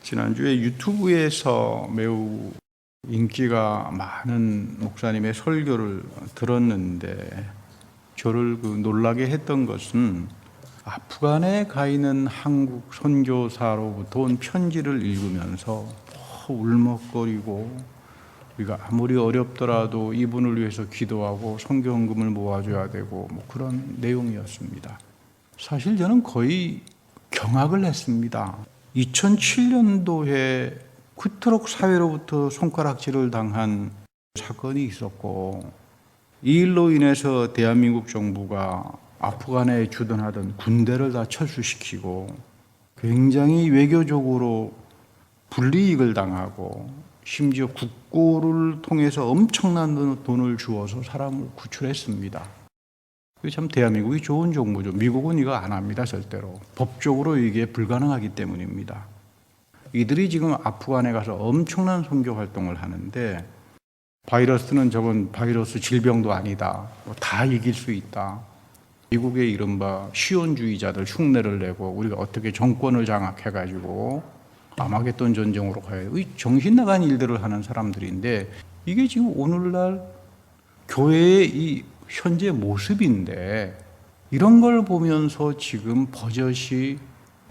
지난주에 유튜브에서 매우 인기가 많은 목사님의 설교를 들었는데 저를 놀라게 했던 것은 아프간에 가 있는 한국 선교사로부터 온 편지를 읽으면서 울먹거리고 우리가 아무리 어렵더라도 이분을 위해서 기도하고 선교헌금을 모아줘야 되고 그런 내용이었습니다. 사실 저는 거의 경악을 했습니다. 2007년도에 그토록 사회로부터 손가락질을 당한 사건이 있었고 이 일로 인해서 대한민국 정부가 아프간에 주둔하던 군대를 다 철수시키고 굉장히 외교적으로 불이익을 당하고 심지어 국고를 통해서 엄청난 돈을 주어서 사람을 구출했습니다. 그게 참 대한민국이 좋은 정부죠. 미국은 이거 안 합니다, 절대로. 법적으로 이게 불가능하기 때문입니다. 이들이 지금 아프간에 가서 엄청난 선교 활동을 하는데 바이러스는 저건 바이러스 질병도 아니다. 다 이길 수 있다. 미국의 이른바 시온주의자들 흉내를 내고 우리가 어떻게 정권을 장악해가지고 아마겟돈 전쟁으로 가야 돼. 정신 나간 일들을 하는 사람들인데 이게 지금 오늘날 교회의 이 현재 모습인데 이런 걸 보면서 지금 버젓이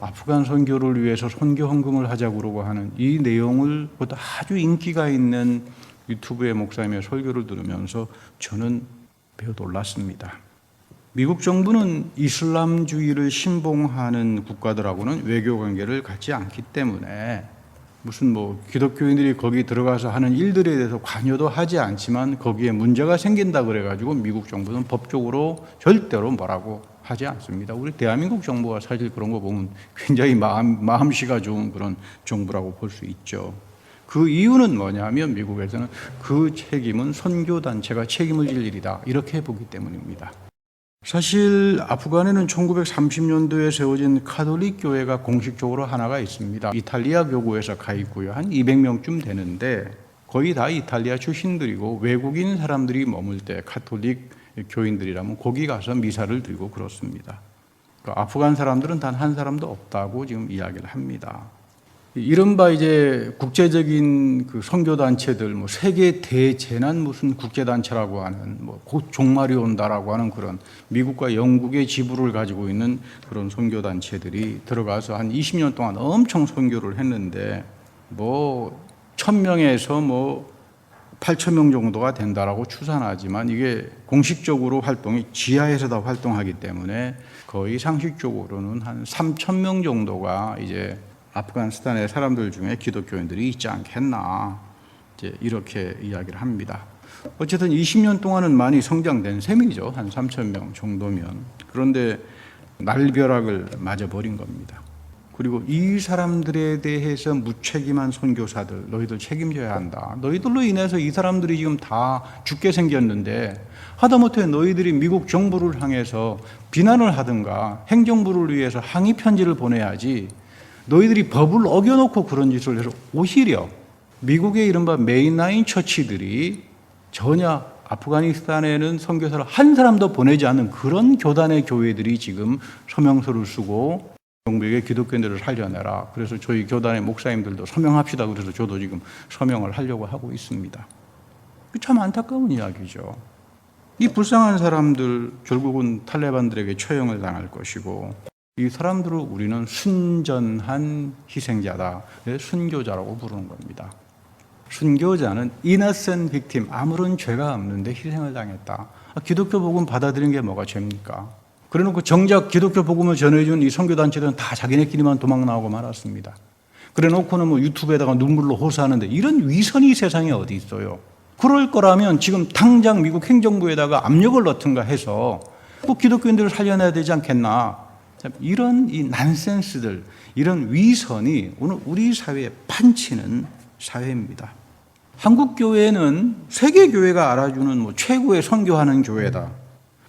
아프간 선교를 위해서 선교 헌금을 하자고 그러고 하는 이 내용을 보다 아주 인기가 있는 유튜브의 목사님의 설교를 들으면서 저는 매우 놀랐습니다. 미국 정부는 이슬람주의를 신봉하는 국가들하고는 외교 관계를 갖지 않기 때문에 무슨 기독교인들이 거기 들어가서 하는 일들에 대해서 관여도 하지 않지만 거기에 문제가 생긴다 그래가지고 미국 정부는 법적으로 절대로 뭐라고 하지 않습니다. 우리 대한민국 정부가 사실 그런 거 보면 굉장히 마음씨가 좋은 그런 정부라고 볼 수 있죠. 그 이유는 뭐냐면 미국에서는 그 책임은 선교단체가 책임을 질 일이다 이렇게 보기 때문입니다. 사실 아프간에는 1930년도에 세워진 카톨릭 교회가 공식적으로 하나가 있습니다. 이탈리아 교구에서 가 있고요. 한 200명쯤 되는데 거의 다 이탈리아 출신들이고 외국인 사람들이 머물 때 카톨릭 교인들이라면 거기 가서 미사를 드리고 그렇습니다. 아프간 사람들은 단 한 사람도 없다고 지금 이야기를 합니다. 이른바 이제 국제적인 그 선교단체들, 세계 대재난 무슨 국제단체라고 하는, 곧 종말이 온다라고 하는 그런 미국과 영국의 지부를 가지고 있는 그런 선교단체들이 들어가서 한 20년 동안 엄청 선교를 했는데, 1000명에서 8,000명 정도가 된다라고 추산하지만 이게 공식적으로 활동이 지하에서 다 활동하기 때문에 거의 상식적으로는 한 3,000명 정도가 이제 아프가니스탄의 사람들 중에 기독교인들이 있지 않겠나 이제 이렇게 이야기를 합니다. 어쨌든 20년 동안은 많이 성장된 셈이죠. 한 3,000명 정도면. 그런데 날벼락을 맞아버린 겁니다. 그리고 이 사람들에 대해서 무책임한 선교사들 너희들 책임져야 한다. 너희들로 인해서 이 사람들이 지금 다 죽게 생겼는데 하다못해 너희들이 미국 정부를 향해서 비난을 하든가 행정부를 위해서 항의 편지를 보내야지 너희들이 법을 어겨놓고 그런 짓을 해서 오히려 미국의 이른바 메인라인 처치들이 전혀 아프가니스탄에는 선교사를 한 사람도 보내지 않는 그런 교단의 교회들이 지금 서명서를 쓰고 정부에게 기독교인들을 살려내라. 그래서 저희 교단의 목사님들도 서명합시다. 그래서 저도 지금 서명을 하려고 하고 있습니다. 참 안타까운 이야기죠. 이 불쌍한 사람들 결국은 탈레반들에게 처형을 당할 것이고 이 사람들을 우리는 순전한 희생자다. 순교자라고 부르는 겁니다. 순교자는 innocent victim, 아무런 죄가 없는데 희생을 당했다. 기독교 복음 받아들인 게 뭐가 죄입니까? 그래놓고 정작 기독교 복음을 전해준 이 선교단체들은 다 자기네끼리만 도망 나오고 말았습니다. 그래놓고는 유튜브에다가 눈물로 호소하는데 이런 위선이 세상에 어디 있어요? 그럴 거라면 지금 당장 미국 행정부에다가 압력을 넣든가 해서 기독교인들을 살려내야 되지 않겠나? 이런 이 난센스들, 이런 위선이 오늘 우리 사회에 판치는 사회입니다. 한국 교회는 세계 교회가 알아주는 최고의 선교하는 교회다.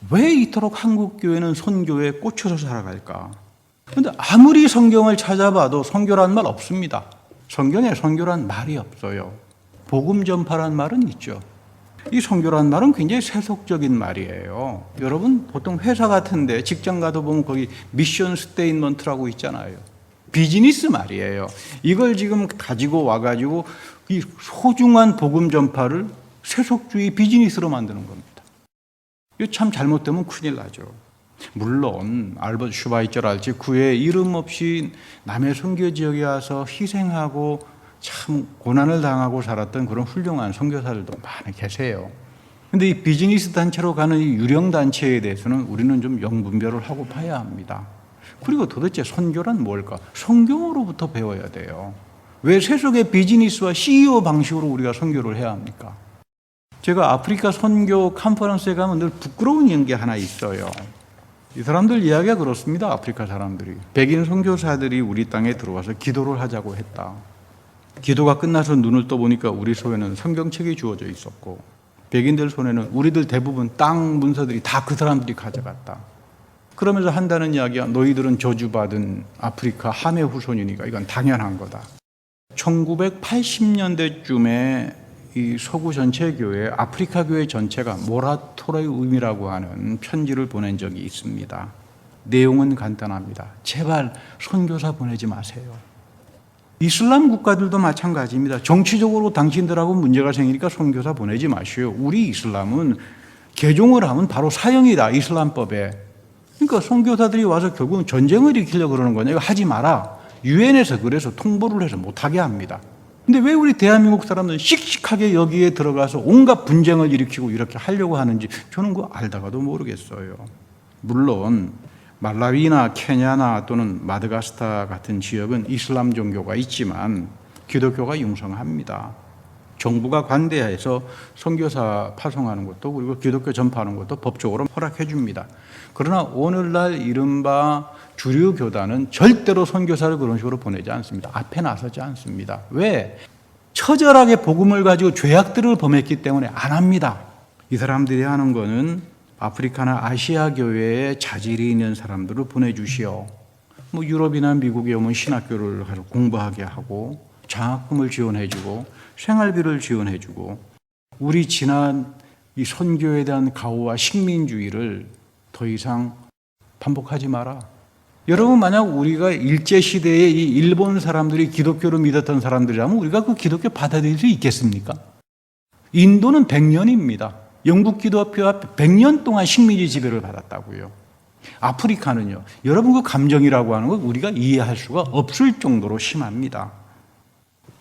왜 이토록 한국 교회는 선교에 꽂혀서 살아갈까? 그런데 아무리 성경을 찾아봐도 선교란 말 없습니다. 성경에 선교란 말이 없어요. 복음 전파란 말은 있죠. 이 선교란 말은 굉장히 세속적인 말이에요. 여러분 보통 회사 같은데 직장 가도 보면 거기 미션 스테이트먼트라고 있잖아요. 비즈니스 말이에요. 이걸 지금 가지고 와가지고 이 소중한 복음 전파를 세속주의 비즈니스로 만드는 겁니다. 이거 참 잘못되면 큰일 나죠. 물론 알버트 슈바이처랄지 그의 이름 없이 남의 선교 지역에 와서 희생하고 참 고난을 당하고 살았던 그런 훌륭한 선교사들도 많이 계세요. 근데 이 비즈니스 단체로 가는 이 유령 단체에 대해서는 우리는 좀 영분별을 하고 봐야 합니다. 그리고 도대체 선교란 뭘까? 성경으로부터 배워야 돼요. 왜 세속의 비즈니스와 CEO 방식으로 우리가 선교를 해야 합니까? 제가 아프리카 선교 컨퍼런스에 가면 늘 부끄러운 게 하나 있어요. 이 사람들 이야기가 그렇습니다. 아프리카 사람들이. 백인 선교사들이 우리 땅에 들어와서 기도를 하자고 했다. 기도가 끝나서 눈을 떠보니까 우리 손에는 성경책이 주어져 있었고 백인들 손에는 우리들 대부분 땅 문서들이 다 그 사람들이 가져갔다. 그러면서 한다는 이야기야. 너희들은 저주받은 아프리카 함의 후손이니까 이건 당연한 거다. 1980년대쯤에 이 서구 전체 교회, 아프리카 교회 전체가 모라토리움이라고 하는 편지를 보낸 적이 있습니다. 내용은 간단합니다. 제발 선교사 보내지 마세요. 이슬람 국가들도 마찬가지입니다. 정치적으로 당신들하고 문제가 생기니까 선교사 보내지 마시오. 우리 이슬람은 개종을 하면 바로 사형이다. 이슬람법에. 그러니까 선교사들이 와서 결국은 전쟁을 일으키려고 그러는 거냐. 이거 하지 마라. 유엔에서 그래서 통보를 해서 못하게 합니다. 근데 왜 우리 대한민국 사람들은 씩씩하게 여기에 들어가서 온갖 분쟁을 일으키고 이렇게 하려고 하는지 저는 그거 알다가도 모르겠어요. 물론 말라위나 케냐나 또는 마다가스카 같은 지역은 이슬람 종교가 있지만 기독교가 융성합니다. 정부가 관대해서 선교사 파송하는 것도 그리고 기독교 전파하는 것도 법적으로 허락해 줍니다. 그러나 오늘날 이른바 주류 교단은 절대로 선교사를 그런 식으로 보내지 않습니다. 앞에 나서지 않습니다. 왜? 처절하게 복음을 가지고 죄악들을 범했기 때문에 안 합니다. 이 사람들이 하는 거는 아프리카나 아시아 교회에 자질이 있는 사람들을 보내주시오. 뭐 유럽이나 미국에 오면 신학교를 가서 공부하게 하고 장학금을 지원해주고 생활비를 지원해주고 우리 지난 이 선교에 대한 가오와 식민주의를 더 이상 반복하지 마라. 여러분 만약 우리가 일제시대에 이 일본 사람들이 기독교를 믿었던 사람들이라면 우리가 그 기독교 받아들일 수 있겠습니까? 인도는 100년입니다. 영국 기독교 앞에 100년 동안 식민지 지배를 받았다고요. 아프리카는요. 여러분 그 감정이라고 하는 건 우리가 이해할 수가 없을 정도로 심합니다.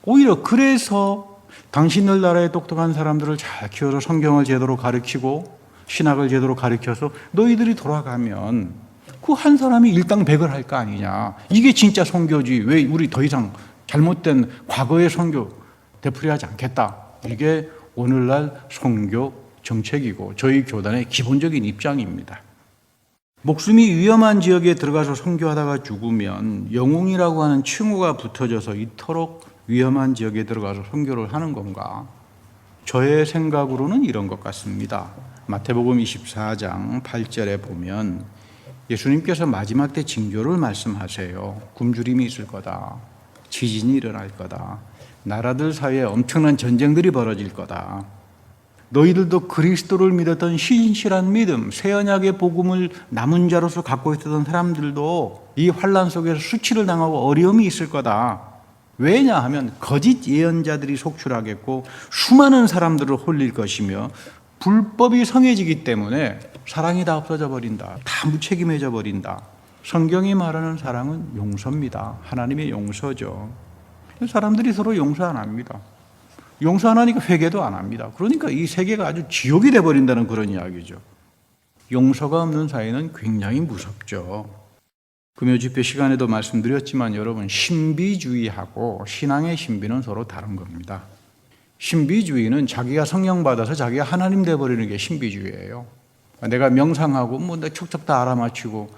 오히려 그래서 당신들 나라의 똑똑한 사람들을 잘 키워서 성경을 제대로 가르치고 신학을 제대로 가르쳐서 너희들이 돌아가면 그 한 사람이 일당백을 할 거 아니냐. 이게 진짜 선교지. 왜 우리 더 이상 잘못된 과거의 선교 되풀이하지 않겠다. 이게 오늘날 선교 정책이고 저희 교단의 기본적인 입장입니다. 목숨이 위험한 지역에 들어가서 선교하다가 죽으면 영웅이라고 하는 칭호가 붙어져서 이토록 위험한 지역에 들어가서 선교를 하는 건가? 저의 생각으로는 이런 것 같습니다. 마태복음 24장 8절에 보면 예수님께서 마지막 때 징조를 말씀하세요. 굶주림이 있을 거다. 지진이 일어날 거다. 나라들 사이에 엄청난 전쟁들이 벌어질 거다. 너희들도 그리스도를 믿었던 신실한 믿음, 새 언약의 복음을 남은 자로서 갖고 있었던 사람들도 이 환난 속에서 수치를 당하고 어려움이 있을 거다. 왜냐하면 거짓 예언자들이 속출하겠고 수많은 사람들을 홀릴 것이며 불법이 성해지기 때문에 사랑이 다 없어져 버린다. 다 무책임해져 버린다. 성경이 말하는 사랑은 용서입니다. 하나님의 용서죠. 사람들이 서로 용서 안 합니다. 용서 안 하니까 회개도 안 합니다. 그러니까 이 세계가 아주 지옥이 돼버린다는 그런 이야기죠. 용서가 없는 사이는 굉장히 무섭죠. 금요 집회 시간에도 말씀드렸지만 여러분 신비주의하고 신앙의 신비는 서로 다른 겁니다. 신비주의는 자기가 성령 받아서 자기가 하나님 돼버리는 게 신비주의예요. 내가 명상하고 뭐 내 척척 다 알아맞히고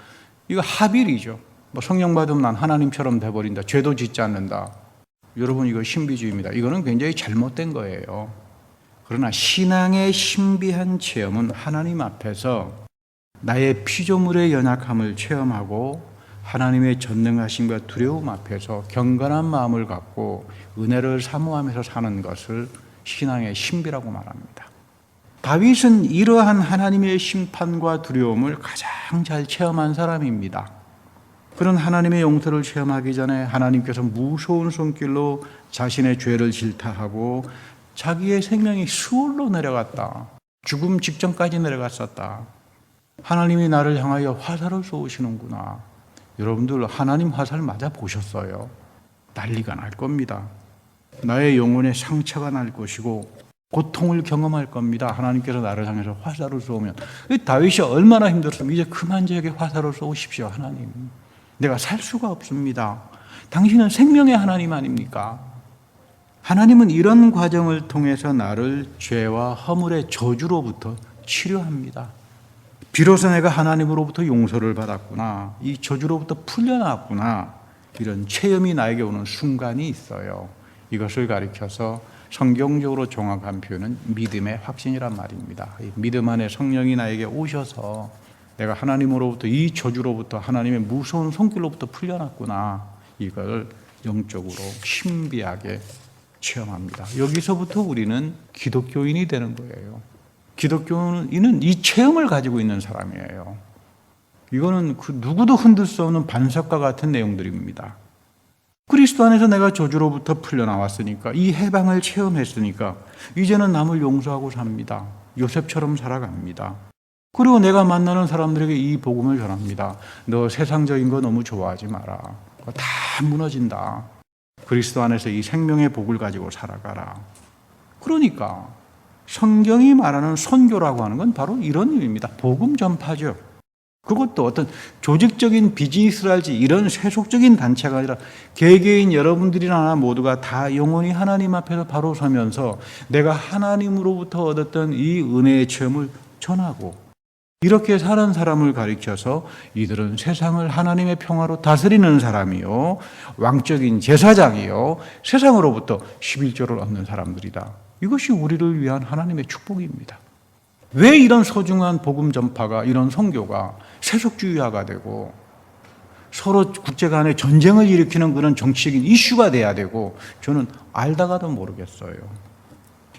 이거 하빌이죠. 뭐 성령 받으면 난 하나님처럼 돼버린다. 죄도 짓지 않는다. 여러분 이거 신비주의입니다. 이거는 굉장히 잘못된 거예요. 그러나 신앙의 신비한 체험은 하나님 앞에서 나의 피조물의 연약함을 체험하고 하나님의 전능하심과 두려움 앞에서 경건한 마음을 갖고 은혜를 사모하면서 사는 것을 신앙의 신비라고 말합니다. 다윗은 이러한 하나님의 심판과 두려움을 가장 잘 체험한 사람입니다. 그런 하나님의 용서를 체험하기 전에 하나님께서 무서운 손길로 자신의 죄를 질타하고 자기의 생명이 수월로 내려갔다. 죽음 직전까지 내려갔었다. 하나님이 나를 향하여 화살을 쏘시는구나. 여러분들 하나님 화살 맞아 보셨어요? 난리가 날 겁니다. 나의 영혼에 상처가 날 것이고 고통을 경험할 겁니다. 하나님께서 나를 향해서 화살을 쏘면. 다윗이 얼마나 힘들었으면 이제 그만 저에게 화살을 쏘십시오. 하나님, 내가 살 수가 없습니다. 당신은 생명의 하나님 아닙니까? 하나님은 이런 과정을 통해서 나를 죄와 허물의 저주로부터 치료합니다. 비로소 내가 하나님으로부터 용서를 받았구나, 이 저주로부터 풀려났구나, 이런 체험이 나에게 오는 순간이 있어요. 이것을 가리켜서 성경적으로 정확한 표현은 믿음의 확신이란 말입니다. 믿음 안에 성령이 나에게 오셔서 내가 하나님으로부터 이 저주로부터, 하나님의 무서운 손길로부터 풀려났구나, 이걸 영적으로 신비하게 체험합니다. 여기서부터 우리는 기독교인이 되는 거예요. 기독교인은 이 체험을 가지고 있는 사람이에요. 이거는 그 누구도 흔들 수 없는 반석과 같은 내용들입니다. 그리스도 안에서 내가 저주로부터 풀려나왔으니까, 이 해방을 체험했으니까 이제는 남을 용서하고 삽니다. 요셉처럼 살아갑니다. 그리고 내가 만나는 사람들에게 이 복음을 전합니다. 너 세상적인 거 너무 좋아하지 마라. 그거 다 무너진다. 그리스도 안에서 이 생명의 복을 가지고 살아가라. 그러니까 성경이 말하는 선교라고 하는 건 바로 이런 의미입니다. 복음 전파죠. 그것도 어떤 조직적인 비즈니스랄지 이런 세속적인 단체가 아니라 개개인 여러분들이나 모두가 다 영원히 하나님 앞에서 바로 서면서 내가 하나님으로부터 얻었던 이 은혜의 체험을 전하고, 이렇게 사는 사람을 가리켜서 이들은 세상을 하나님의 평화로 다스리는 사람이요, 왕적인 제사장이요, 세상으로부터 11조를 얻는 사람들이다. 이것이 우리를 위한 하나님의 축복입니다. 왜 이런 소중한 복음 전파가, 이런 선교가 세속주의화가 되고 서로 국제 간에 전쟁을 일으키는 그런 정치적인 이슈가 돼야 되고, 저는 알다가도 모르겠어요.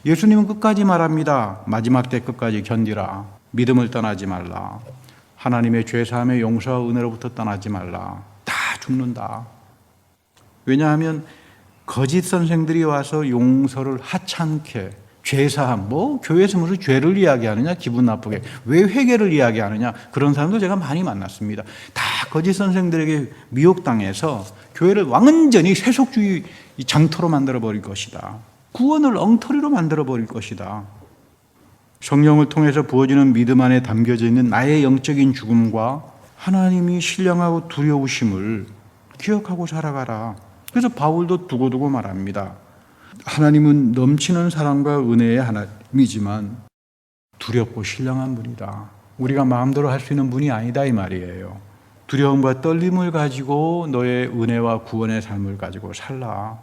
예수님은 끝까지 말합니다. 마지막 때 끝까지 견디라. 믿음을 떠나지 말라. 하나님의 죄사함의 용서와 은혜로부터 떠나지 말라. 다 죽는다. 왜냐하면 거짓 선생들이 와서 용서를 하찮게, 죄사함, 교회에서 무슨 죄를 이야기하느냐, 기분 나쁘게, 왜 회개를 이야기하느냐, 그런 사람도 제가 많이 만났습니다. 다 거짓 선생들에게 미혹당해서 교회를 완전히 세속주의 장터로 만들어버릴 것이다. 구원을 엉터리로 만들어버릴 것이다. 성령을 통해서 부어지는 믿음 안에 담겨져 있는 나의 영적인 죽음과 하나님이 신령하고 두려우심을 기억하고 살아가라. 그래서 바울도 두고두고 말합니다. 하나님은 넘치는 사랑과 은혜의 하나님이지만 두렵고 신령한 분이다. 우리가 마음대로 할 수 있는 분이 아니다, 이 말이에요. 두려움과 떨림을 가지고 너의 은혜와 구원의 삶을 가지고 살라.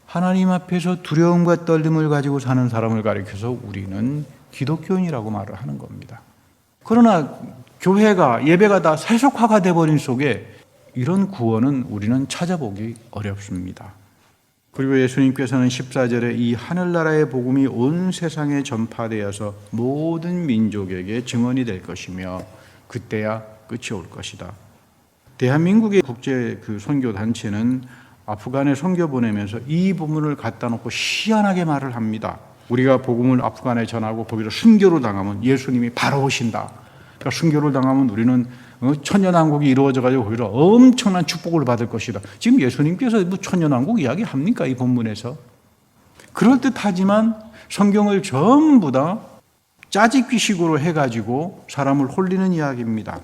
하나님 앞에서 두려움과 떨림을 가지고 사는 사람을 가리켜서 우리는 기독교인이라고 말을 하는 겁니다. 그러나 교회가, 예배가 다 세속화가 되어버린 속에 이런 구원은 우리는 찾아보기 어렵습니다. 그리고 예수님께서는 14절에 이 하늘나라의 복음이 온 세상에 전파되어서 모든 민족에게 증언이 될 것이며 그때야 끝이 올 것이다. 대한민국의 국제 선교 단체는 아프간에 선교 보내면서 이 부분을 갖다 놓고 희한하게 말을 합니다. 우리가 복음을 아프간에 전하고 거기서 순교를 당하면 예수님이 바로 오신다. 그러니까 순교를 당하면 우리는 천년왕국이 이루어져가지고 거기서 엄청난 축복을 받을 것이다. 지금 예수님께서 천년왕국 이야기합니까? 이 본문에서. 그럴듯하지만 성경을 전부 다 짜집기식으로 해가지고 사람을 홀리는 이야기입니다.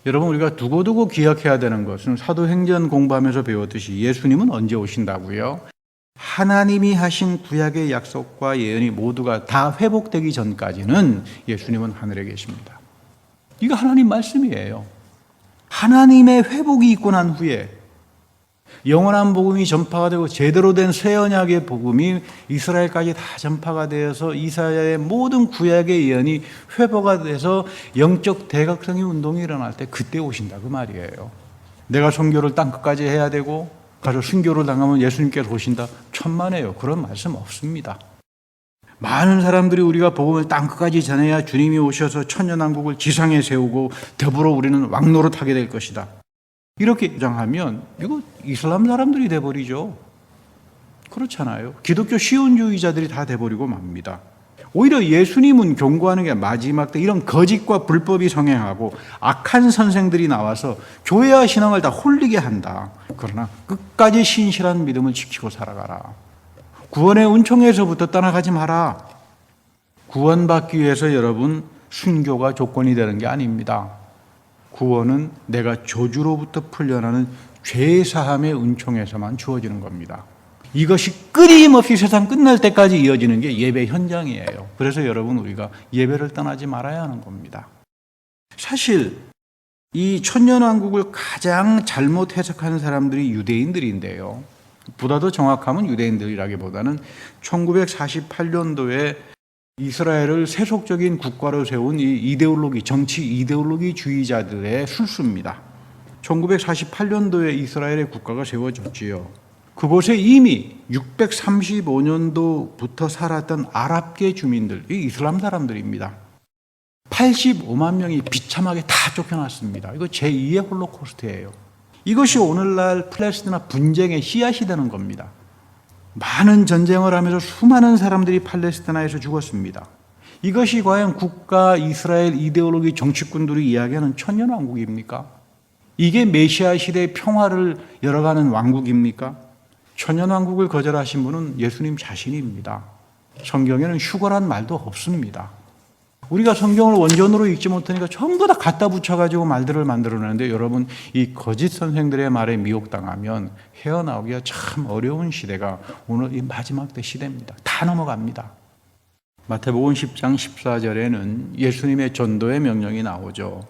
여러분, 우리가 두고두고 기억해야 되는 것은 사도행전 공부하면서 배웠듯이 예수님은 언제 오신다고요? 하나님이 하신 구약의 약속과 예언이 모두가 다 회복되기 전까지는 예수님은 하늘에 계십니다. 이거 하나님 말씀이에요. 하나님의 회복이 있고 난 후에 영원한 복음이 전파가 되고 제대로 된 새 언약의 복음이 이스라엘까지 다 전파가 되어서 이사야의 모든 구약의 예언이 회복가 돼서 영적 대각성의 운동이 일어날 때 그때 오신다, 그 말이에요. 내가 선교를 땅끝까지 해야 되고 가서 순교를 당하면 예수님께서 오신다. 천만에요. 그런 말씀 없습니다. 많은 사람들이 우리가 복음을 땅끝까지 전해야 주님이 오셔서 천년왕국을 지상에 세우고 더불어 우리는 왕노릇하게 될 것이다. 이렇게 주장하면 이거 이슬람 사람들이 돼버리죠. 그렇잖아요. 기독교 시온주의자들이 다 돼버리고 맙니다. 오히려 예수님은 경고하는 게 마지막 때 이런 거짓과 불법이 성행하고 악한 선생들이 나와서 교회와 신앙을 다 홀리게 한다. 그러나 끝까지 신실한 믿음을 지키고 살아가라. 구원의 은총에서부터 떠나가지 마라. 구원받기 위해서 여러분 순교가 조건이 되는 게 아닙니다. 구원은 내가 저주로부터 풀려나는 죄사함의 은총에서만 주어지는 겁니다. 이것이 끊임없이 세상 끝날 때까지 이어지는 게 예배 현장이에요. 그래서 여러분 우리가 예배를 떠나지 말아야 하는 겁니다. 사실 이 천년왕국을 가장 잘못 해석하는 사람들이 유대인들인데요. 보다 더 정확하면 유대인들이라기보다는 1948년도에 이스라엘을 세속적인 국가로 세운 이 이데올로기, 정치 이데올로기주의자들의 술수입니다. 1948년도에 이스라엘의 국가가 세워졌지요. 그곳에 이미 635년도부터 살았던 아랍계 주민들, 이 이슬람 사람들입니다. 85만 명이 비참하게 다 쫓겨났습니다. 이거 제2의 홀로코스트예요. 이것이 오늘날 팔레스티나 분쟁의 씨앗이 되는 겁니다. 많은 전쟁을 하면서 수많은 사람들이 팔레스티나에서 죽었습니다. 이것이 과연 국가 이스라엘 이데올로기 정치꾼들이 이야기하는 천년왕국입니까? 이게 메시아 시대의 평화를 열어가는 왕국입니까? 천년왕국을 거절하신 분은 예수님 자신입니다. 성경에는 휴거란 말도 없습니다. 우리가 성경을 원전으로 읽지 못하니까 전부 다 갖다 붙여가지고 말들을 만들어내는데 여러분 이 거짓 선생들의 말에 미혹당하면 헤어나오기가 참 어려운 시대가 오늘 이 마지막 때 시대입니다. 다 넘어갑니다. 마태복음 10장 14절에는 예수님의 전도의 명령이 나오죠.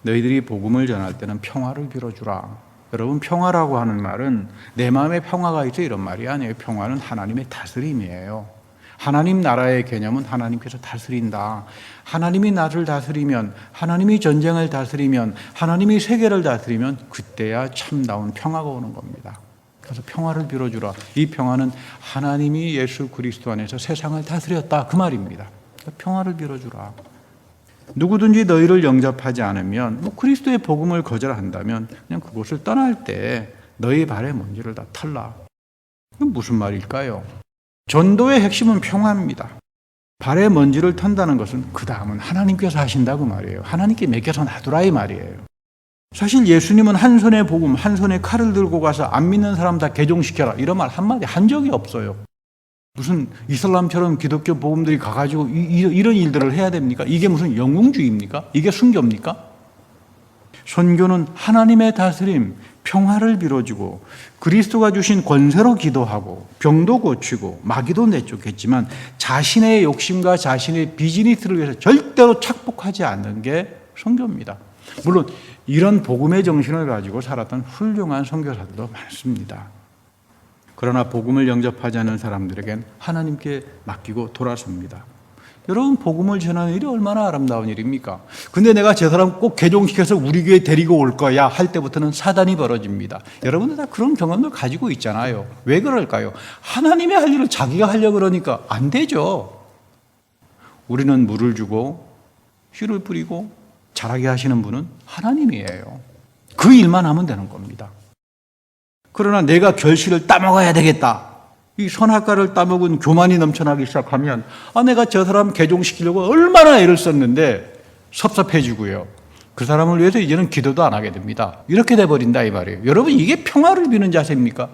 너희들이 복음을 전할 때는 평화를 빌어주라. 여러분 평화라고 하는 말은 내 마음에 평화가 있어 이런 말이 아니에요. 평화는 하나님의 다스림이에요. 하나님 나라의 개념은 하나님께서 다스린다. 하나님이 나를 다스리면, 하나님이 전쟁을 다스리면, 하나님이 세계를 다스리면 그때야 참다운 평화가 오는 겁니다. 그래서 평화를 빌어주라. 이 평화는 하나님이 예수 그리스도 안에서 세상을 다스렸다. 그 말입니다. 그러니까 평화를 빌어주라. 누구든지 너희를 영접하지 않으면 그리스도의 복음을 거절한다면 그냥 그곳을 떠날 때 너희 발에 먼지를 다 털라. 이건 무슨 말일까요? 전도의 핵심은 평화입니다. 발에 먼지를 턴다는 것은 그 다음은 하나님께서 하신다고 말이에요. 하나님께 맡겨서 놔두라 이 말이에요. 사실 예수님은 한 손에 복음, 한 손에 칼을 들고 가서 안 믿는 사람 다 개종시켜라 이런 말 한마디 한 적이 없어요. 무슨 이슬람처럼 기독교 복음들이 가가지고 이런 일들을 해야 됩니까? 이게 무슨 영웅주의입니까? 이게 순교입니까? 선교는 하나님의 다스림, 평화를 빌어주고 그리스도가 주신 권세로 기도하고 병도 고치고 마귀도 내쫓겠지만 자신의 욕심과 자신의 비즈니스를 위해서 절대로 착복하지 않는 게 선교입니다. 물론 이런 복음의 정신을 가지고 살았던 훌륭한 선교사들도 많습니다. 그러나 복음을 영접하지 않는 사람들에겐 하나님께 맡기고 돌아섭니다. 여러분 복음을 전하는 일이 얼마나 아름다운 일입니까? 근데 내가 저 사람 꼭 개종시켜서 우리 교회 데리고 올 거야 할 때부터는 사단이 벌어집니다. 여러분들 다 그런 경험을 가지고 있잖아요. 왜 그럴까요? 하나님이 할 일을 자기가 하려고 그러니까 안 되죠. 우리는 물을 주고 씨를 뿌리고 자라게 하시는 분은 하나님이에요. 그 일만 하면 되는 겁니다. 그러나 내가 결실을 따먹어야 되겠다. 이 선악과를 따먹은 교만이 넘쳐나기 시작하면 내가 저 사람 개종시키려고 얼마나 애를 썼는데 섭섭해지고요. 그 사람을 위해서 이제는 기도도 안 하게 됩니다. 이렇게 돼버린다 이 말이에요. 여러분 이게 평화를 비는 자세입니까?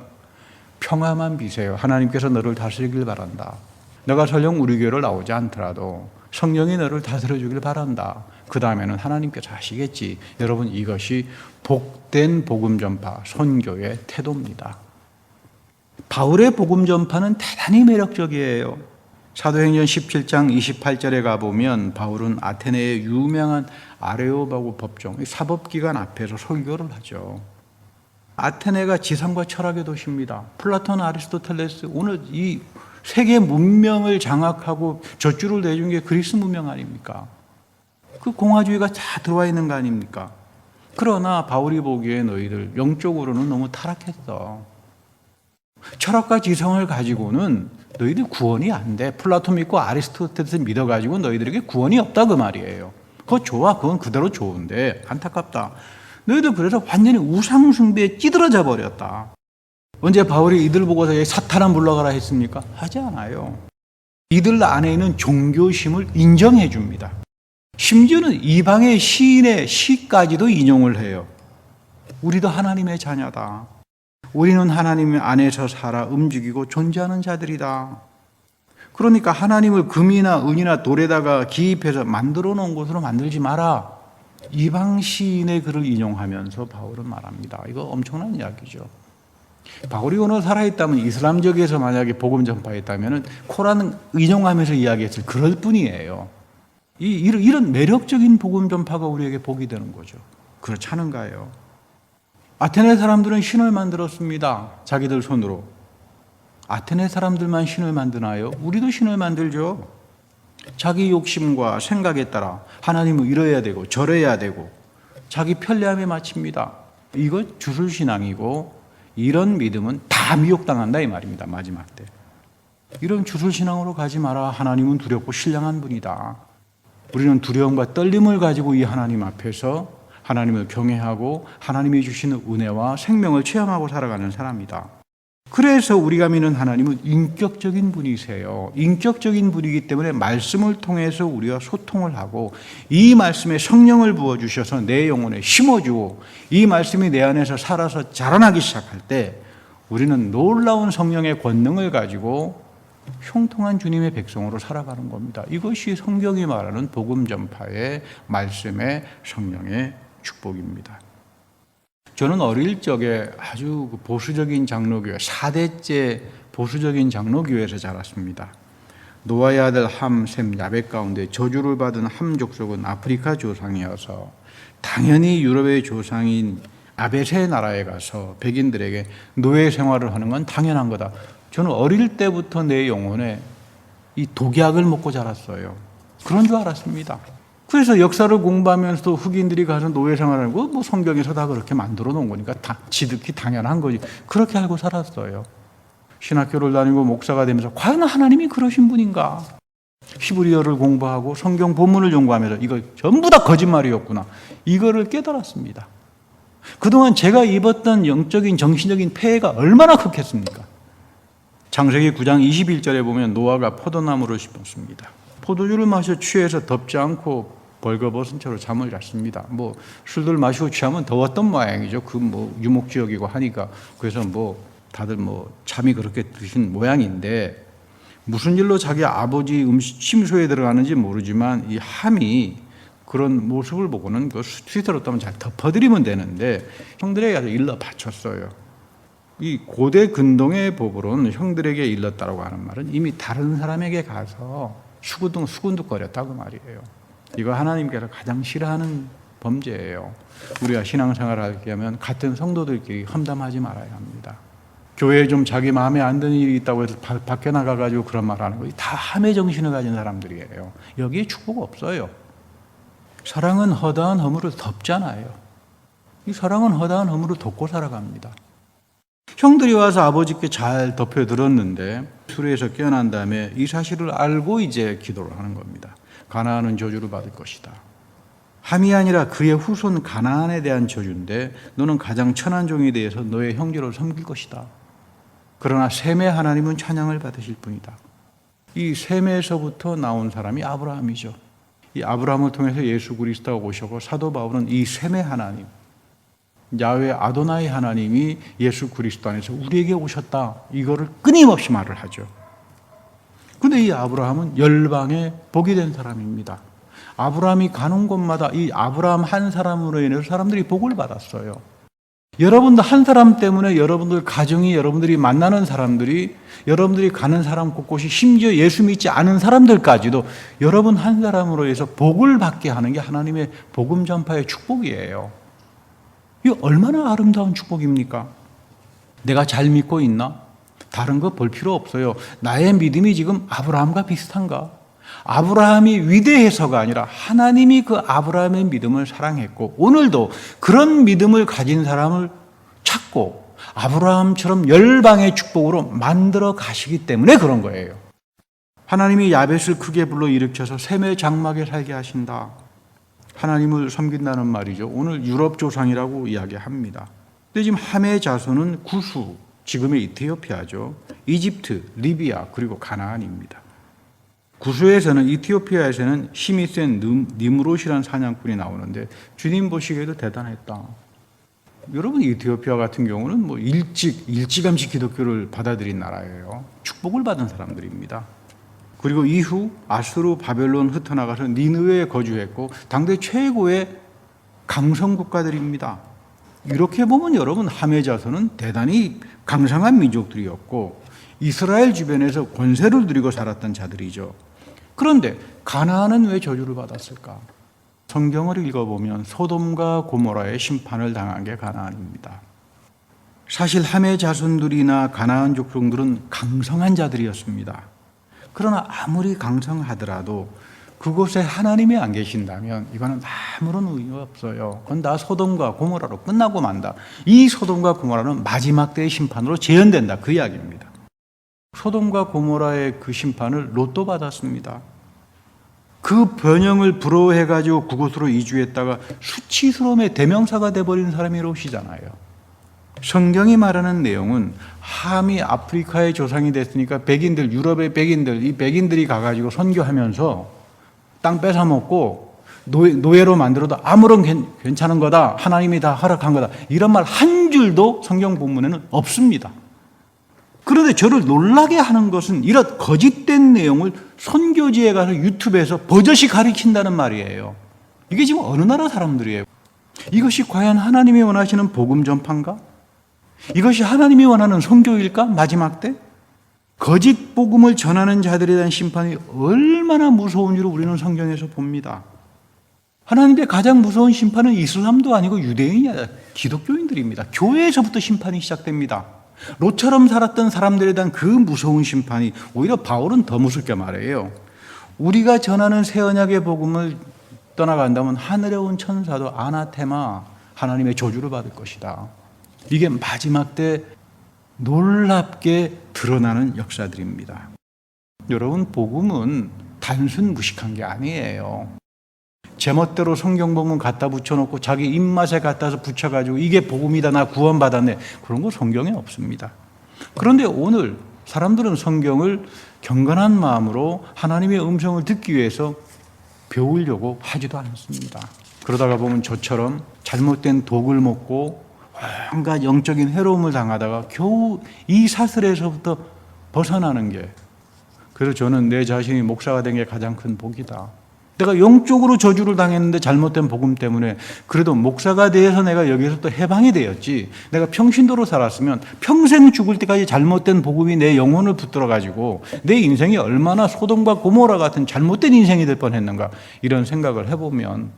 평화만 비세요. 하나님께서 너를 다스리길 바란다. 너가 설령 우리 교회를 나오지 않더라도 성령이 너를 다스려 주길 바란다. 그 다음에는 하나님께서 하시겠지. 여러분 이것이 복된 복음 전파, 선교의 태도입니다. 바울의 복음 전파는 대단히 매력적이에요. 사도행전 17장 28절에 가보면 바울은 아테네의 유명한 아레오바고 법정, 사법기관 앞에서 설교를 하죠. 아테네가 지상과 철학의 도시입니다. 플라톤, 아리스토텔레스, 오늘 이 세계 문명을 장악하고 젖줄을 내준 게 그리스 문명 아닙니까? 그 공화주의가 다 들어와 있는 거 아닙니까? 그러나 바울이 보기에 너희들 영적으로는 너무 타락했어. 철학과 지성을 가지고는 너희들 구원이 안 돼. 플라톤 믿고 아리스토텔레스 믿어가지고 너희들에게 구원이 없다 그 말이에요. 그거 좋아. 그건 그대로 좋은데 안타깝다. 너희들 그래서 완전히 우상숭배에 찌들어져 버렸다. 언제 바울이 이들 보고서 사탄아 물러가라 했습니까? 하지 않아요. 이들 안에 있는 종교심을 인정해 줍니다. 심지어는 이방의 시인의 시까지도 인용을 해요. 우리도 하나님의 자녀다. 우리는 하나님 안에서 살아 움직이고 존재하는 자들이다. 그러니까 하나님을 금이나 은이나 돌에다가 기입해서 만들어 놓은 곳으로 만들지 마라. 이방 시인의 글을 인용하면서 바울은 말합니다. 이거 엄청난 이야기죠. 바울이 오늘 살아있다면 이슬람적에서 만약에 복음 전파했다면 코란을 인용하면서 이야기했을 그럴 뿐이에요. 이런 매력적인 복음 전파가 우리에게 복이 되는 거죠. 그렇지 않은가요? 아테네 사람들은 신을 만들었습니다. 자기들 손으로. 아테네 사람들만 신을 만드나요? 우리도 신을 만들죠. 자기 욕심과 생각에 따라 하나님을 이뤄야 되고 절해야 되고 자기 편리함에 맞춥니다. 이거 주술신앙이고 이런 믿음은 다 미혹당한다 이 말입니다. 마지막 때. 이런 주술신앙으로 가지 마라. 하나님은 두렵고 신령한 분이다. 우리는 두려움과 떨림을 가지고 이 하나님 앞에서 하나님을 경외하고 하나님이 주시는 은혜와 생명을 체험하고 살아가는 사람이다. 그래서 우리가 믿는 하나님은 인격적인 분이세요. 인격적인 분이기 때문에 말씀을 통해서 우리와 소통을 하고 이 말씀에 성령을 부어주셔서 내 영혼에 심어주고 이 말씀이 내 안에서 살아서 자라나기 시작할 때 우리는 놀라운 성령의 권능을 가지고 형통한 주님의 백성으로 살아가는 겁니다. 이것이 성경이 말하는 복음 전파의 말씀의 성령의 축복입니다. 저는 어릴 적에 아주 보수적인 장로교회, 4대째 보수적인 장로교회에서 자랐습니다. 노아의 아들 함, 셈, 야벳 가운데 저주를 받은 함 족속은 아프리카 조상이어서 당연히 유럽의 조상인 아벳의 나라에 가서 백인들에게 노예 생활을 하는 건 당연한 거다. 저는 어릴 때부터 내 영혼에 이 독약을 먹고 자랐어요. 그런 줄 알았습니다. 그래서 역사를 공부하면서도 흑인들이 가서 노예 생활을 하고 뭐 성경에서 다 그렇게 만들어 놓은 거니까 다 지극히 당연한 거지. 그렇게 알고 살았어요. 신학교를 다니고 목사가 되면서 과연 하나님이 그러신 분인가? 히브리어를 공부하고 성경 본문을 연구하면서 이거 전부 다 거짓말이었구나. 이거를 깨달았습니다. 그동안 제가 입었던 영적인 정신적인 폐해가 얼마나 컸겠습니까? 창세기 9장 21절에 보면 노아가 포도나무를 심었습니다. 포도주를 마셔 취해서 덥지 않고 벌거벗은 채로 잠을 잤습니다. 뭐 술들 마시고 취하면 더웠던 모양이죠. 그 뭐 유목 지역이고 하니까 그래서 뭐 다들 뭐 잠이 그렇게 드신 모양인데 무슨 일로 자기 아버지 침소에 들어가는지 모르지만 이 함이 그런 모습을 보고는 그 수치스럽다면 잘 덮어드리면 되는데 형들에게 가서 일러 바쳤어요. 이 고대 근동의 법으로는 형들에게 일렀다고 하는 말은 이미 다른 사람에게 가서 수군득거렸다고 말이에요. 이거 하나님께서 가장 싫어하는 범죄예요. 우리가 신앙생활을 하게 하면 같은 성도들끼리 험담하지 말아야 합니다. 교회에 좀 자기 마음에 안 드는 일이 있다고 해서 밖에 나가가지고 그런 말 하는 거 다 함의 정신을 가진 사람들이에요. 여기에 축복 없어요. 사랑은 허다한 허물을 덮잖아요. 이 사랑은 허다한 허물을 덮고 살아갑니다. 형들이 와서 아버지께 잘 덮여들었는데 수레에서 깨어난 다음에 이 사실을 알고 이제 기도를 하는 겁니다. 가나안은 저주를 받을 것이다. 함이 아니라 그의 후손 가나안에 대한 저주인데 너는 가장 천한 종에 대해서 너의 형제를 섬길 것이다. 그러나 셈의 하나님은 찬양을 받으실 분이다. 이 셈에서부터 나온 사람이 아브라함이죠. 이 아브라함을 통해서 예수 그리스도가 오셨고 사도 바울은 이 셈의 하나님 야훼 아도나이 하나님이 예수 그리스도 안에서 우리에게 오셨다. 이거를 끊임없이 말을 하죠. 그런데 이 아브라함은 열방에 복이 된 사람입니다. 아브라함이 가는 곳마다 이 아브라함 한 사람으로 인해서 사람들이 복을 받았어요. 여러분도 한 사람 때문에 여러분들 가정이 여러분들이 만나는 사람들이 여러분들이 가는 사람 곳곳이 심지어 예수 믿지 않은 사람들까지도 여러분 한 사람으로 해서 복을 받게 하는 게 하나님의 복음 전파의 축복이에요. 이거 얼마나 아름다운 축복입니까? 내가 잘 믿고 있나? 다른 거 볼 필요 없어요. 나의 믿음이 지금 아브라함과 비슷한가? 아브라함이 위대해서가 아니라 하나님이 그 아브라함의 믿음을 사랑했고 오늘도 그런 믿음을 가진 사람을 찾고 아브라함처럼 열방의 축복으로 만들어 가시기 때문에 그런 거예요. 하나님이 야벳을 크게 불러 일으켜서 셈의 장막에 살게 하신다. 하나님을 섬긴다는 말이죠. 오늘 유럽 조상이라고 이야기합니다. 근데 지금 함의 자손은 구수, 지금의 이티오피아죠. 이집트, 리비아, 그리고 가나안입니다. 구수에서는 이티오피아에서는 힘이 센 니무롯이라는 사냥꾼이 나오는데 주님 보시기에도 대단했다. 여러분 이티오피아 같은 경우는 뭐 일찌감치 기독교를 받아들인 나라예요. 축복을 받은 사람들입니다. 그리고 이후 아수르, 바벨론 흩어나가서 니느웨에 거주했고 당대 최고의 강성 국가들입니다. 이렇게 보면 여러분 함의 자손은 대단히 강성한 민족들이었고 이스라엘 주변에서 권세를 누리고 살았던 자들이죠. 그런데 가나안은 왜 저주를 받았을까? 성경을 읽어보면 소돔과 고모라의 심판을 당한 게 가나안입니다. 사실 함의 자손들이나 가나안 족속들은 강성한 자들이었습니다. 그러나 아무리 강성하더라도 그곳에 하나님이 안 계신다면 이거는 아무런 의미가 없어요. 그건 다 소돔과 고모라로 끝나고 만다. 이 소돔과 고모라는 마지막 때의 심판으로 재현된다. 그 이야기입니다. 소돔과 고모라의 그 심판을 롯도 받았습니다. 그 변형을 부러워해가지고 그곳으로 이주했다가 수치스러움의 대명사가 돼버리는 사람이 롯이잖아요. 성경이 말하는 내용은 함이 아프리카의 조상이 됐으니까 백인들, 유럽의 백인들, 이 백인들이 가가지고 선교하면서 땅 뺏어먹고 노예로 만들어도 아무런 괜찮은 거다. 하나님이 다 허락한 거다. 이런 말 한 줄도 성경 본문에는 없습니다. 그런데 저를 놀라게 하는 것은 이런 거짓된 내용을 선교지에 가서 유튜브에서 버젓이 가리킨다는 말이에요. 이게 지금 어느 나라 사람들이에요? 이것이 과연 하나님이 원하시는 복음 전파인가? 이것이 하나님이 원하는 선교일까? 마지막 때? 거짓 복음을 전하는 자들에 대한 심판이 얼마나 무서운지를 우리는 성경에서 봅니다. 하나님의 가장 무서운 심판은 이슬람도 아니고 유대인이 아니라 기독교인들입니다. 교회에서부터 심판이 시작됩니다. 롯처럼 살았던 사람들에 대한 그 무서운 심판이 오히려 바울은 더 무섭게 말해요. 우리가 전하는 새 언약의 복음을 떠나간다면 하늘에 온 천사도 아나테마, 하나님의 저주를 받을 것이다. 이게 마지막 때 놀랍게 드러나는 역사들입니다. 여러분, 복음은 단순 무식한 게 아니에요. 제멋대로 성경 본문 갖다 붙여놓고 자기 입맛에 갖다서 붙여가지고 이게 복음이다, 나 구원받았네, 그런 거 성경에 없습니다. 그런데 오늘 사람들은 성경을 경건한 마음으로 하나님의 음성을 듣기 위해서 배우려고 하지도 않습니다. 그러다가 보면 저처럼 잘못된 독을 먹고 온갖 영적인 해로움을 당하다가 겨우 이 사슬에서부터 벗어나는 게, 그래서 저는 내 자신이 목사가 된 게 가장 큰 복이다. 내가 영적으로 저주를 당했는데 잘못된 복음 때문에 그래도 목사가 돼서 내가 여기서 또 해방이 되었지, 내가 평신도로 살았으면 평생 죽을 때까지 잘못된 복음이 내 영혼을 붙들어가지고 내 인생이 얼마나 소돔과 고모라 같은 잘못된 인생이 될 뻔했는가, 이런 생각을 해보면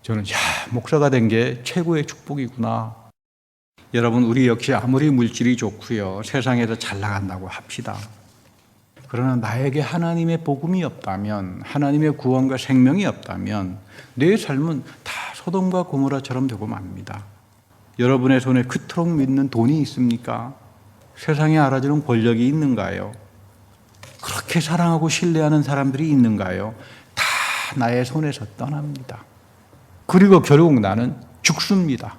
저는 목사가 된 게 최고의 축복이구나. 여러분, 우리 역시 아무리 물질이 좋고요, 세상에서 잘 나간다고 합시다. 그러나 나에게 하나님의 복음이 없다면, 하나님의 구원과 생명이 없다면 내 삶은 다 소돔과 고모라처럼 되고 맙니다. 여러분의 손에 그토록 믿는 돈이 있습니까? 세상에 알아주는 권력이 있는가요? 그렇게 사랑하고 신뢰하는 사람들이 있는가요? 다 나의 손에서 떠납니다. 그리고 결국 나는 죽습니다.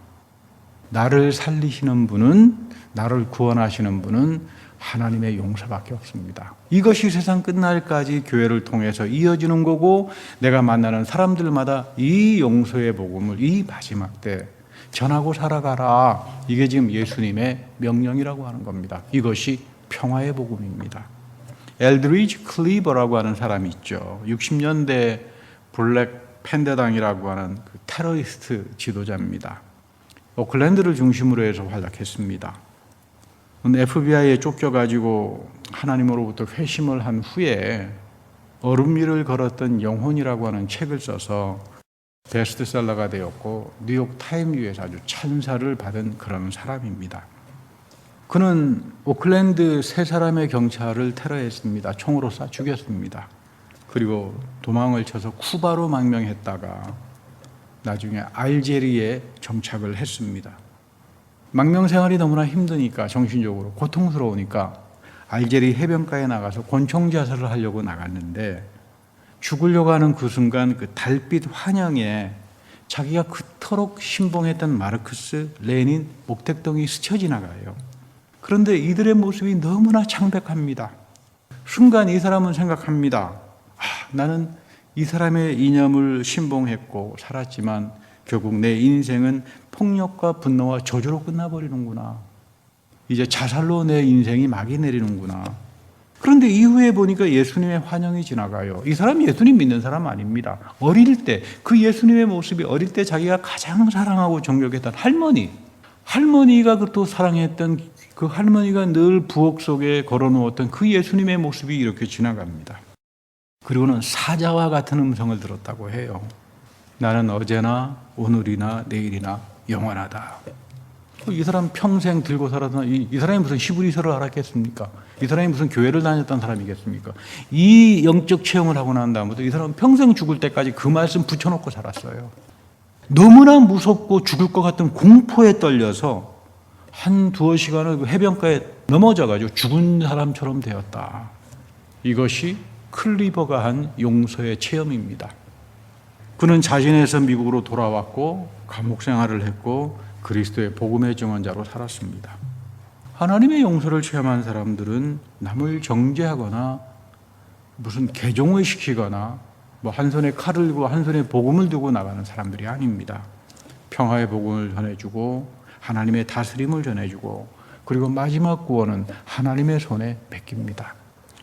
나를 살리시는 분은, 나를 구원하시는 분은 하나님의 용서밖에 없습니다. 이것이 세상 끝날까지 교회를 통해서 이어지는 거고, 내가 만나는 사람들마다 이 용서의 복음을 이 마지막 때 전하고 살아가라. 이게 지금 예수님의 명령이라고 하는 겁니다. 이것이 평화의 복음입니다. 엘드리지 클리버라고 하는 사람이 있죠. 60년대 블랙 팬더당이라고 하는 그 테러리스트 지도자입니다. 오클랜드를 중심으로 해서 활약했습니다. FBI에 쫓겨가지고 하나님으로부터 회심을 한 후에 얼음 위를 걸었던 영혼이라고 하는 책을 써서 베스트셀러가 되었고 뉴욕 타임즈에서 아주 찬사를 받은 그런 사람입니다. 그는 오클랜드 세 사람의 경찰을 테러했습니다. 총으로 쏴 죽였습니다. 그리고 도망을 쳐서 쿠바로 망명했다가 나중에 알제리에 정착을 했습니다. 망명 생활이 너무나 힘드니까, 정신적으로 고통스러우니까 알제리 해변가에 나가서 권총 자살을 하려고 나갔는데 죽으려고 하는 그 순간 그 달빛 환영에 자기가 그토록 신봉했던 마르크스, 레닌, 목택동이 스쳐 지나가요. 그런데 이들의 모습이 너무나 창백합니다. 순간 이 사람은 생각합니다. 나는 이 사람의 이념을 신봉했고 살았지만 결국 내 인생은 폭력과 분노와 저주로 끝나버리는구나. 이제 자살로 내 인생이 막이 내리는구나. 그런데 이후에 보니까 예수님의 환영이 지나가요. 이 사람이 예수님 믿는 사람 아닙니다. 어릴 때 그 예수님의 모습이 어릴 때 자기가 가장 사랑하고 존경했던 할머니가 또 사랑했던 그 할머니가 늘 부엌 속에 걸어놓았던 그 예수님의 모습이 이렇게 지나갑니다. 그리고는 사자와 같은 음성을 들었다고 해요. 나는 어제나 오늘이나 내일이나 영원하다. 이 사람 평생 들고 살았던 이 사람이 무슨 히브리서를 알았겠습니까? 이 사람이 무슨 교회를 다녔던 사람이겠습니까? 이 영적 체험을 하고 난 다음부터 이 사람은 평생 죽을 때까지 그 말씀 붙여놓고 살았어요. 너무나 무섭고 죽을 것 같은 공포에 떨려서 한 두어 시간을 해변가에 넘어져가지고 죽은 사람처럼 되었다. 이것이 클리버가 한 용서의 체험입니다. 그는 자진해서 미국으로 돌아왔고 감옥 생활을 했고 그리스도의 복음의 증언자로 살았습니다. 하나님의 용서를 체험한 사람들은 남을 정죄하거나 무슨 개종을 시키거나 한 손에 칼을 들고 한 손에 복음을 들고 나가는 사람들이 아닙니다. 평화의 복음을 전해주고 하나님의 다스림을 전해주고 그리고 마지막 구원은 하나님의 손에 맡깁니다.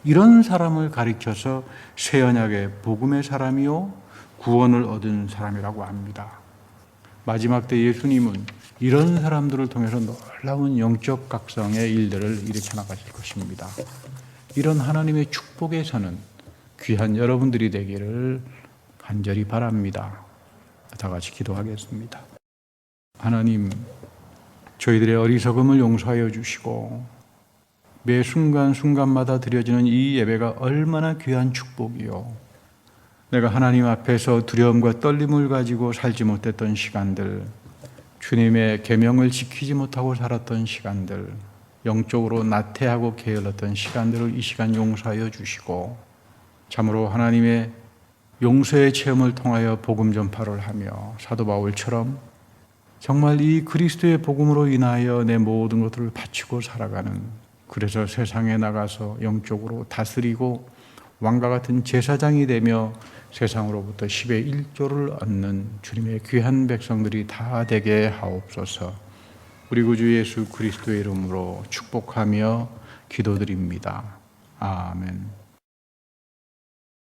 이런 사람을 가리켜서 새 언약의 복음의 사람이요 구원을 얻은 사람이라고 합니다. 마지막 때 예수님은 이런 사람들을 통해서 놀라운 영적 각성의 일들을 일으켜 나가실 것입니다. 이런 하나님의 축복에서는 귀한 여러분들이 되기를 간절히 바랍니다. 다 같이 기도하겠습니다. 하나님, 저희들의 어리석음을 용서하여 주시고 매 순간순간마다 드려지는 이 예배가 얼마나 귀한 축복이요. 내가 하나님 앞에서 두려움과 떨림을 가지고 살지 못했던 시간들, 주님의 계명을 지키지 못하고 살았던 시간들, 영적으로 나태하고 게을렀던 시간들을 이 시간 용서하여 주시고 참으로 하나님의 용서의 체험을 통하여 복음 전파를 하며 사도 바울처럼 정말 이 그리스도의 복음으로 인하여 내 모든 것들을 바치고 살아가는, 그래서 세상에 나가서 영적으로 다스리고 왕과 같은 제사장이 되며 세상으로부터 10의 1조를 얻는 주님의 귀한 백성들이 다 되게 하옵소서. 우리 구주 예수 그리스도의 이름으로 축복하며 기도드립니다. 아멘.